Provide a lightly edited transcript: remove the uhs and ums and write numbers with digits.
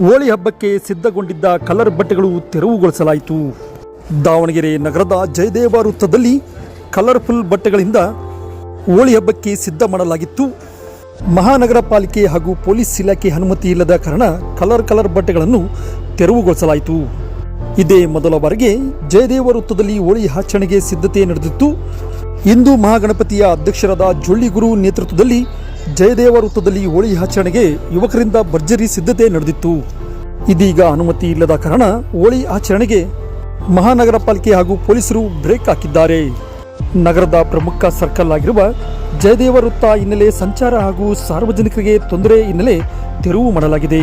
ಹೋಳಿ ಹಬ್ಬಕ್ಕೆ ಸಿದ್ಧಗೊಂಡಿದ್ದ ಕಲರ್ ಬಟ್ಟೆಗಳು ತೆರವುಗೊಳಿಸಲಾಯಿತು. ದಾವಣಗೆರೆ ನಗರದ ಜಯದೇವ ವೃತ್ತದಲ್ಲಿ ಕಲರ್ಫುಲ್ ಬಟ್ಟೆಗಳಿಂದ ಹೋಳಿ ಹಬ್ಬಕ್ಕೆ ಸಿದ್ಧ ಮಾಡಲಾಗಿತ್ತು. ಮಹಾನಗರ ಪಾಲಿಕೆ ಹಾಗೂ ಪೊಲೀಸ್ ಇಲಾಖೆ ಅನುಮತಿ ಇಲ್ಲದ ಕಾರಣ ಕಲರ್ ಬಟ್ಟೆಗಳನ್ನು ತೆರವುಗೊಳಿಸಲಾಯಿತು. ಇದೇ ಮೊದಲ ಬಾರಿಗೆ ಜಯದೇವ ವೃತ್ತದಲ್ಲಿ ಹೋಳಿ ಆಚರಣೆಗೆ ಸಿದ್ಧತೆ ನಡೆದಿತ್ತು. ಹಿಂದೂ ಮಹಾಗಣಪತಿಯ ಅಧ್ಯಕ್ಷರಾದ ಜೊಳ್ಳಿಗುರು ನೇತೃತ್ವದಲ್ಲಿ ಜಯದೇವ ವೃತ್ತದಲ್ಲಿ ಹೋಳಿ ಆಚರಣೆಗೆ ಯುವಕರಿಂದ ಭರ್ಜರಿ ಸಿದ್ಧತೆ ನಡೆದಿತ್ತು. ಇದೀಗ ಅನುಮತಿ ಇಲ್ಲದ ಕಾರಣ ಹೋಳಿ ಆಚರಣೆಗೆ ಮಹಾನಗರ ಪಾಲಿಕೆ ಹಾಗೂ ಪೊಲೀಸರು ಬ್ರೇಕ್ ಹಾಕಿದ್ದಾರೆ. ನಗರದ ಪ್ರಮುಖ ಸರ್ಕಲ್ ಆಗಿರುವ ಜಯದೇವ ವೃತ್ತ ಹಿನ್ನೆಲೆ ಸಂಚಾರ ಹಾಗೂ ಸಾರ್ವಜನಿಕರಿಗೆ ತೊಂದರೆ ಹಿನ್ನೆಲೆ ತೆರವು ಮಾಡಲಾಗಿದೆ.